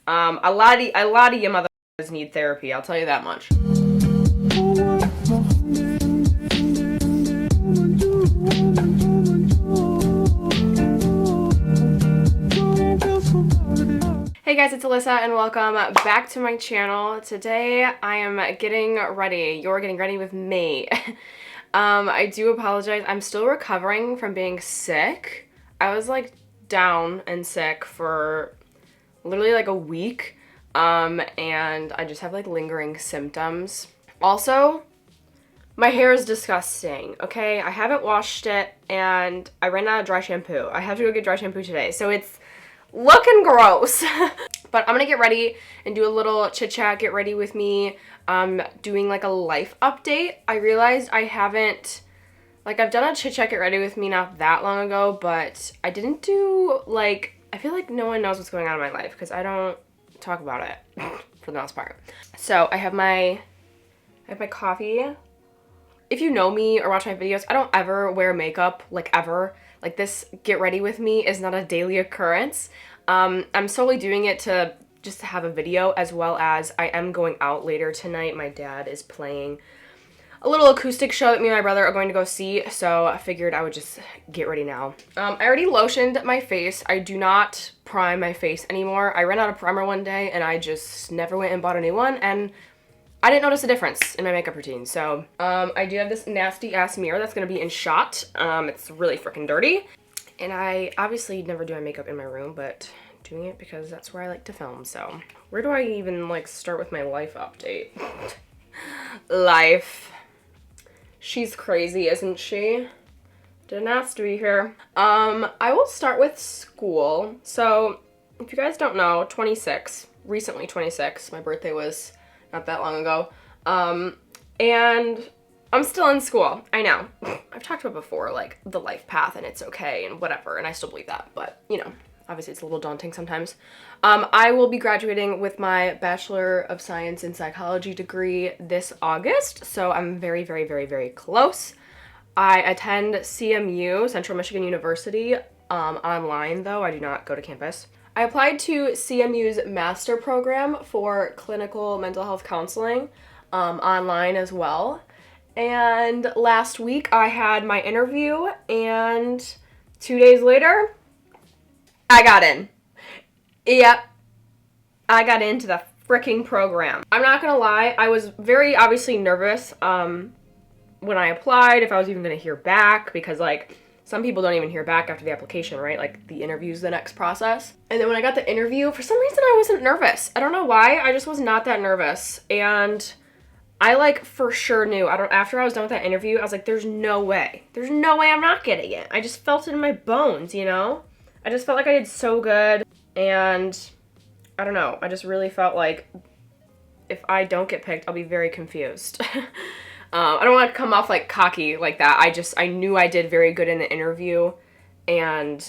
A lot of you motherfuckers need therapy, I'll tell you that much. Hey guys, it's Alyssa and welcome back to my channel. Today I am getting ready. You're getting ready with me. I do apologize. I'm still recovering from being sick. I was like down and sick for literally like a week. And I just have like lingering symptoms. Also, my hair is disgusting, okay? I haven't washed it and I ran out of dry shampoo. I have to go get dry shampoo today, so it's looking gross. But I'm gonna get ready and do a little chit chat, get ready with me, doing like a life update. I realized I haven't, like I've done a chit chat, get ready with me not that long ago, but I didn't do like, I feel like no one knows what's going on in my life because I don't talk about it for the most part. So I have my coffee. If you know me or watch my videos, I don't ever wear makeup, like ever. Like this get ready with me is not a daily occurrence. I'm solely doing it to just to have a video, as well as I am going out later tonight. My dad is playing a little acoustic show that me and my brother are going to go see, so I figured I would just get ready now. I already lotioned my face. I do not prime my face anymore. I ran out of primer one day and I just never went and bought a new one, and I didn't notice a difference in my makeup routine. So I do have this nasty ass mirror that's gonna be in shot. It's really freaking dirty. And I obviously never do my makeup in my room, but doing it because that's where I like to film. So where do I even like start with my life update? Life. She's crazy, isn't she? Didn't ask to be here. I will start with school. So if you guys don't know, 26, recently 26, my birthday was not that long ago. And I'm still in school. I know. I've talked about before, like, the life path and it's okay and whatever, and I still believe that, but, you know, obviously it's a little daunting sometimes. I will be graduating with my Bachelor of Science in Psychology degree this August, so I'm very, very, very, very close. I attend CMU, Central Michigan University, online though. I do not go to campus. I applied to CMU's master program for clinical mental health counseling, online as well. And last week I had my interview, and 2 days later, I got in. Yep, I got into the freaking program. I'm not gonna lie, I was very obviously nervous when I applied, if I was even gonna hear back, because like, some people don't even hear back after the application, right? Like the interview's the next process. And then when I got the interview, for some reason I wasn't nervous. I don't know why, I just was not that nervous. And I like for sure knew, after I was done with that interview, I was like, there's no way I'm not getting it. I just felt it in my bones, you know? I just felt like I did so good, and I don't know, I just really felt like if I don't get picked, I'll be very confused. I don't want to come off like cocky like that. I knew I did very good in the interview, and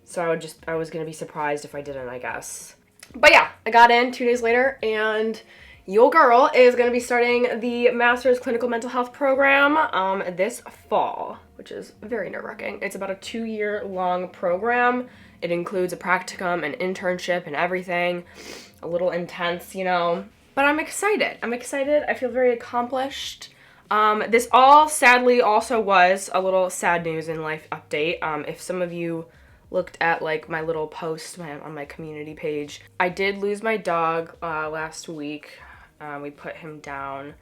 so I was gonna be surprised if I didn't, I guess. But yeah, I got in 2 days later, and your girl is gonna be starting the Master's Clinical Mental Health program this fall, which is very nerve-wracking. It's about a 2-year long program. It includes a practicum, an internship, and everything. A little intense, you know. But I'm excited. I feel very accomplished. This all sadly also was a little sad news in life update. If some of you looked at like my little post on my community page, I did lose my dog last week. We put him down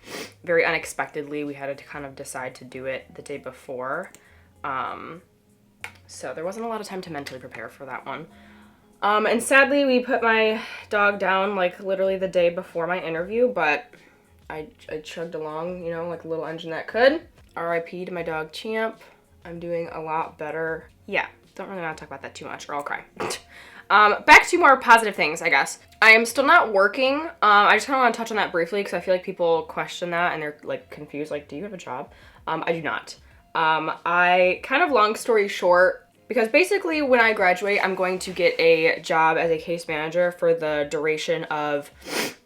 very unexpectedly. We had to kind of decide to do it the day before. So there wasn't a lot of time to mentally prepare for that one. And sadly, we put my dog down, like, literally the day before my interview, but I chugged along, you know, like a little engine that could. RIP to my dog, Champ. I'm doing a lot better. Yeah, don't really want to talk about that too much, or I'll cry. Back to more positive things, I guess. I am still not working. I just kind of want to touch on that briefly, because I feel like people question that, and they're, like, confused, like, do you have a job? I do not. I, kind of long story short, because basically when I graduate, I'm going to get a job as a case manager for the duration of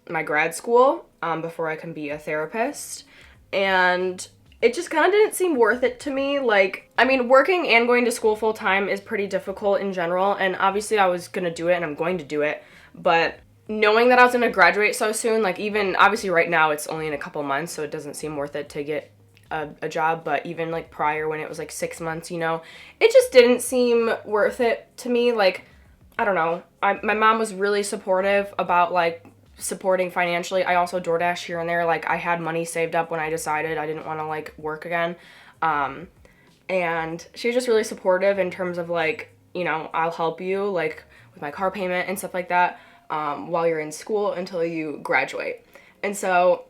my grad school, before I can be a therapist. And it just kind of didn't seem worth it to me. Like, I mean, working and going to school full time is pretty difficult in general, and obviously I was gonna do it and I'm going to do it, but knowing that I was gonna graduate so soon, like even obviously right now it's only in a couple months, so it doesn't seem worth it to get a job, but even like prior when it was like 6 months, you know, it just didn't seem worth it to me. Like, I don't know. My mom was really supportive about like supporting financially. I also DoorDash here and there. Like I had money saved up when I decided I didn't want to like work again. And she was just really supportive in terms of like, you know, I'll help you like with my car payment and stuff like that while you're in school until you graduate. And so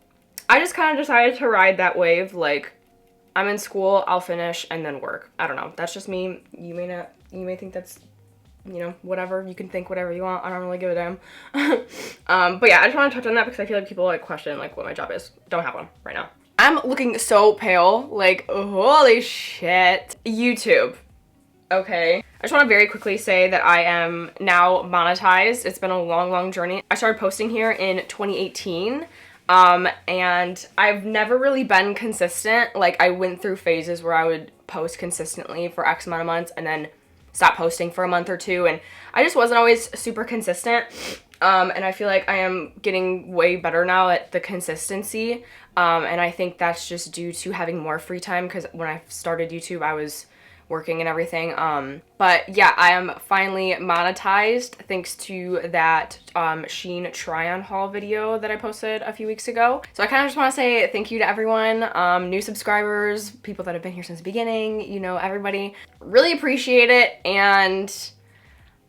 I just kind of decided to ride that wave. Like, I'm in school, I'll finish, and then work. I don't know. That's just me. You may think that's, you know, whatever. You can think whatever you want. I don't really give a damn. But yeah, I just want to touch on that because I feel like people like question like what my job is. Don't have one right now. I'm looking so pale. Like, holy shit. YouTube. Okay. I just want to very quickly say that I am now monetized. It's been a long, long journey. I started posting here in 2018. And I've never really been consistent. Like I went through phases where I would post consistently for X amount of months and then stop posting for a month or two. And I just wasn't always super consistent. And I feel like I am getting way better now at the consistency. And I think that's just due to having more free time because when I started YouTube, I was working and everything. But yeah, I am finally monetized thanks to that Shein try-on haul video that I posted a few weeks ago. So I kind of just want to say thank you to everyone, new subscribers, people that have been here since the beginning, you know, everybody. Really appreciate it, and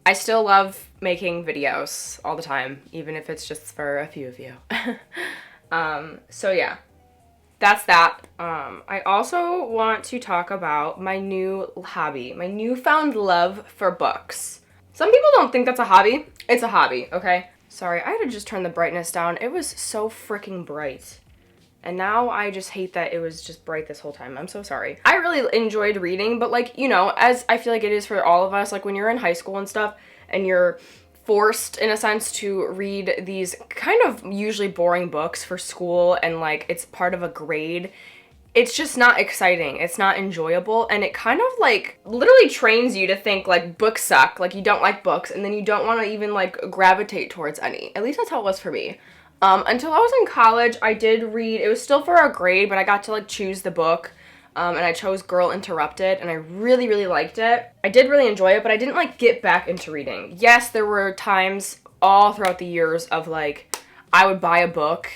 I still love making videos all the time, even if it's just for a few of you. So yeah. That's that. I also want to talk about my new hobby, my newfound love for books. Some people don't think that's a hobby. It's a hobby, okay? Sorry, I had to just turn the brightness down. It was so freaking bright. And now I just hate that it was just bright this whole time. I'm so sorry. I really enjoyed reading, but like, you know, as I feel like it is for all of us, like when you're in high school and stuff and you're forced in a sense to read these kind of usually boring books for school and like it's part of a grade, it's just not exciting, it's not enjoyable, and it kind of like literally trains you to think like books suck, like you don't like books, and then you don't want to even like gravitate towards any. At least that's how it was for me. Until I was in college, I did read, it was still for a grade, but I got to like choose the book. And I chose Girl Interrupted, and I really, really liked it. I did really enjoy it, but I didn't, like, get back into reading. Yes, there were times all throughout the years of, like, I would buy a book,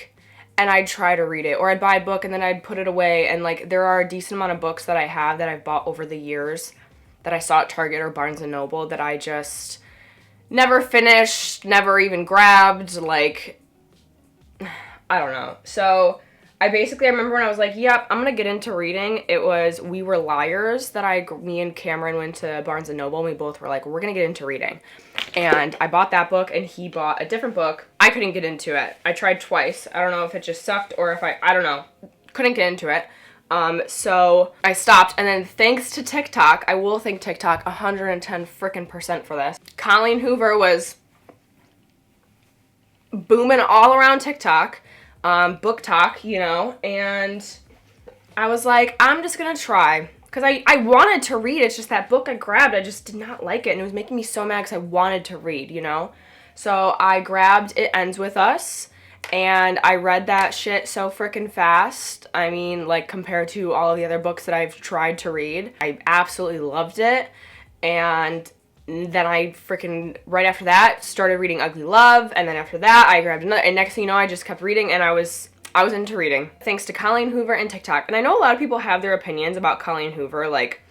and I'd try to read it. Or I'd buy a book, and then I'd put it away. And, like, there are a decent amount of books that I have that I've bought over the years that I saw at Target or Barnes & Noble that I just never finished, never even grabbed. Like, I don't know. So I remember when I was like, yep, I'm gonna get into reading, it was We Were Liars that me and Cameron went to Barnes & Noble, and we both were like, we're gonna get into reading. And I bought that book, and he bought a different book. I couldn't get into it. I tried twice. I don't know if it just sucked or if I don't know. Couldn't get into it. So I stopped, and then thanks to TikTok, I will thank TikTok 110 frickin% for this. Colleen Hoover was booming all around TikTok. Book talk, you know, and I was like, I'm just gonna try, because I wanted to read, it's just that book I grabbed, I just did not like it, and it was making me so mad because I wanted to read, you know, so I grabbed It Ends With Us, and I read that shit so freaking fast. I mean, like, compared to all of the other books that I've tried to read, I absolutely loved it, and then I freaking, right after that, started reading Ugly Love, and then after that, I grabbed another, and next thing you know, I just kept reading, and I was into reading. Thanks to Colleen Hoover and TikTok. And I know a lot of people have their opinions about Colleen Hoover, like,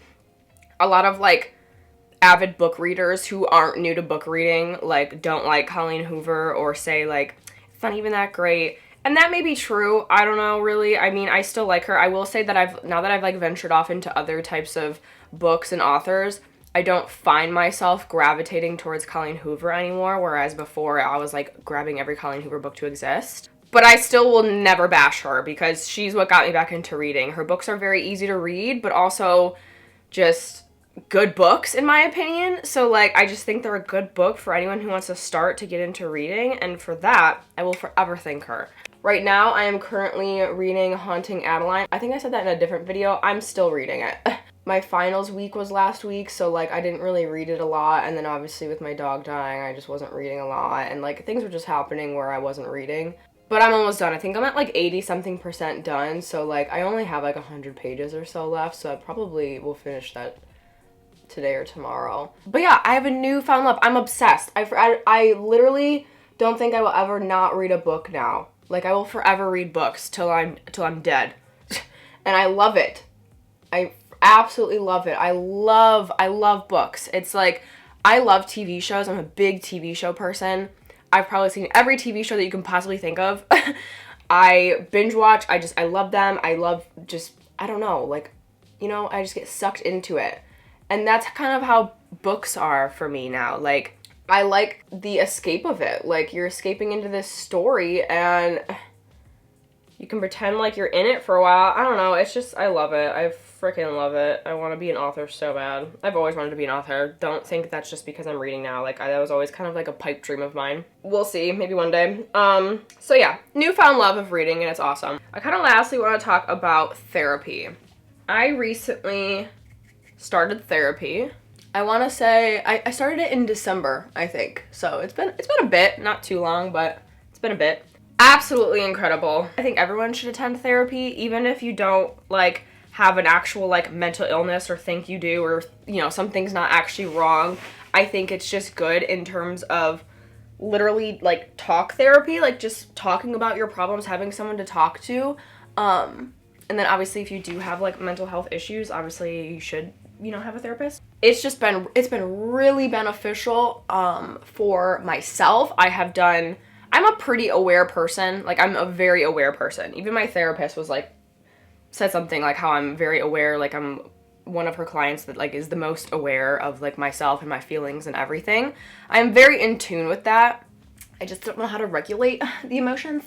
a lot of, like, avid book readers who aren't new to book reading, like, don't like Colleen Hoover, or say, like, it's not even that great. And that may be true, I don't know, really. I mean, I still like her. I will say that now that I've, like, ventured off into other types of books and authors, I don't find myself gravitating towards Colleen Hoover anymore, whereas before I was like grabbing every Colleen Hoover book to exist. But I still will never bash her because she's what got me back into reading. Her books are very easy to read, but also just good books in my opinion. So like, I just think they're a good book for anyone who wants to start to get into reading, and for that, I will forever thank her. Right now, I am currently reading Haunting Adeline. I think I said that in a different video. I'm still reading it. my finals week was last week, so, like, I didn't really read it a lot, and then obviously with my dog dying, I just wasn't reading a lot, and, like, things were just happening where I wasn't reading. But I'm almost done. I think I'm at, like, 80-something% done, so, like, I only have, like, 100 pages or so left, so I probably will finish that today or tomorrow. But yeah, I have a newfound love. I'm obsessed. I literally don't think I will ever not read a book now. Like, I will forever read books till I'm dead. And I love it. I absolutely love it. I love books. It's like, I love TV shows. I'm a big TV show person. I've probably seen every TV show that you can possibly think of. I binge watch. I love them. I love just, I don't know, like, you know, I just get sucked into it. And that's kind of how books are for me now. Like, I like the escape of it. Like, you're escaping into this story and you can pretend like you're in it for a while. I don't know. It's just, I love it. I freaking love it. I want to be an author so bad. I've always wanted to be an author. Don't think that's just because I'm reading now. Like, that was always kind of like a pipe dream of mine. We'll see. Maybe one day. So yeah, newfound love of reading, and it's awesome. I kind of lastly want to talk about therapy. I recently started therapy. I want to say I started it in December, I think. So it's been a bit, not too long, but it's been a bit. Absolutely incredible. I think everyone should attend therapy, even if you don't, like, have an actual, like, mental illness or think you do, or, you know, something's not actually wrong. I think it's just good in terms of literally, like, talk therapy, like, just talking about your problems, having someone to talk to. And then obviously if you do have, like, mental health issues, obviously you should, you know, have a therapist. It's been really beneficial for myself. I'm a pretty aware person. Like, I'm a very aware person. Even my therapist was like, said something like how I'm very aware, like I'm one of her clients that, like, is the most aware of, like, myself and my feelings and everything. I'm very in tune with that. I just don't know how to regulate the emotions.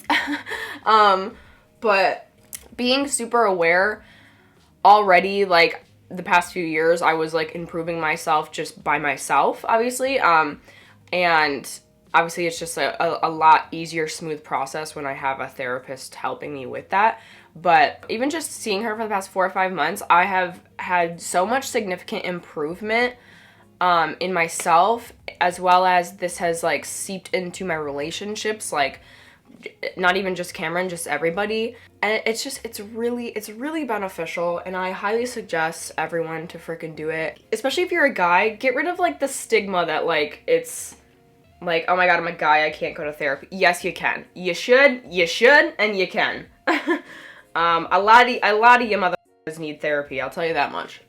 But being super aware already, like, the past few years, I was, like, improving myself just by myself, obviously. And obviously it's just a lot easier, smooth process when I have a therapist helping me with that. But even just seeing her for the past 4 or 5 months, I have had so much significant improvement in myself, as well as this has, like, seeped into my relationships, like, not even just Cameron, just everybody. And it's really beneficial, and I highly suggest everyone to freaking do it. Especially if you're a guy, get rid of, like, the stigma that, like, it's like, oh my god, I'm a guy, I can't go to therapy. Yes, you can. You should, and you can. A lot of you motherfuckers need therapy, I'll tell you that much.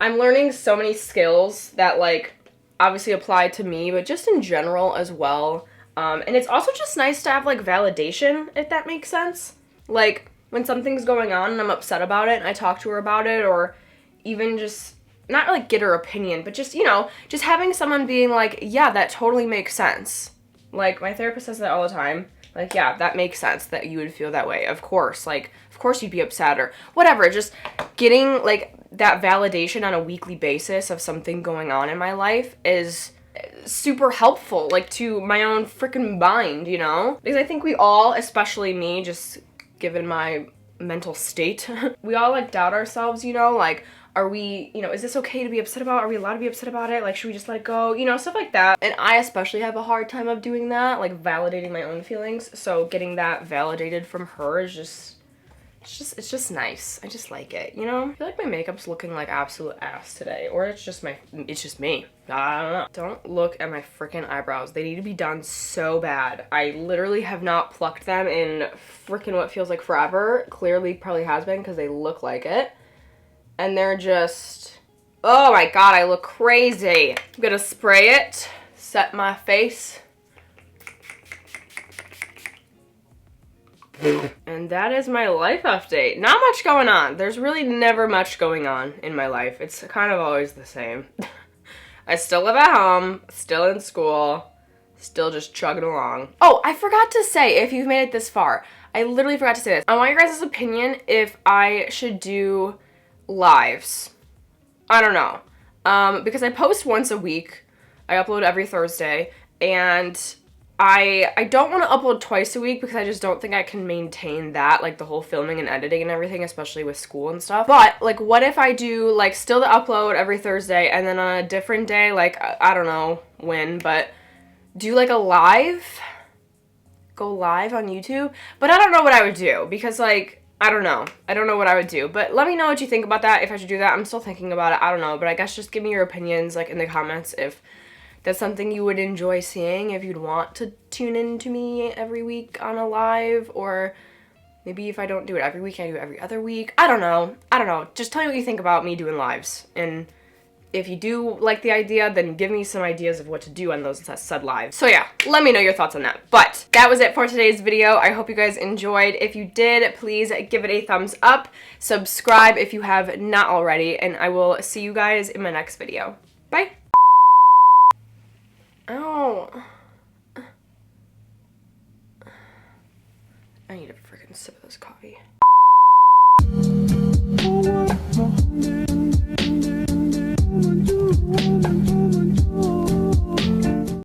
I'm learning so many skills that, like, obviously apply to me, but just in general as well. And it's also just nice to have, like, validation, if that makes sense. Like, when something's going on and I'm upset about it and I talk to her about it, or even just, not, like, get her opinion, but just, you know, just having someone being like, yeah, that totally makes sense. Like, my therapist says that all the time. Like, yeah, that makes sense that you would feel that way. Of course, like, of course you'd be upset or whatever. Just getting, like, that validation on a weekly basis of something going on in my life is super helpful, like, to my own freaking mind, you know? Because I think we all, especially me, just given my mental state, we all, like, doubt ourselves, you know? Like, are we, you know, is this okay to be upset about? Are we allowed to be upset about it? Like, should we just let it go? You know, stuff like that. And I especially have a hard time of doing that, like, validating my own feelings. So getting that validated from her is just, it's just nice. I just like it, you know? I feel like my makeup's looking like absolute ass today. Or it's just me. I don't know. Don't look at my freaking eyebrows. They need to be done so bad. I literally have not plucked them in freaking what feels like forever. Clearly probably has been because they look like it. And they're just, oh my god, I look crazy. I'm gonna spray it, set my face. And that is my life update. Not much going on. There's really never much going on in my life. It's kind of always the same. I still live at home, still in school, still just chugging along. Oh, I forgot to say, if you've made it this far, I literally forgot to say this. I want your guys' opinion if I should do lives. I don't know. Because I post once a week. I upload every Thursday, and I don't want to upload twice a week because I just don't think I can maintain that, like the whole filming and editing and everything, especially with school and stuff. But like, what if I do like still the upload every Thursday and then on a different day, like I don't know when, but do like a live, go live on YouTube? But I don't know what I would do because like, I don't know what I would do, but let me know what you think about that, if I should do that. I'm still thinking about it. I don't know, but I guess just give me your opinions like in the comments if that's something you would enjoy seeing, if you'd want to tune in to me every week on a live, or maybe if I don't do it every week, I do it every other week. I don't know. Just tell me what you think about me doing lives, and if you do like the idea, then give me some ideas of what to do on those said lives. So yeah, let me know your thoughts on that. But that was it for today's video. I hope you guys enjoyed. If you did, please give it a thumbs up, subscribe if you have not already, and I will see you guys in my next video. Bye! Ow. I need a freaking sip of this coffee.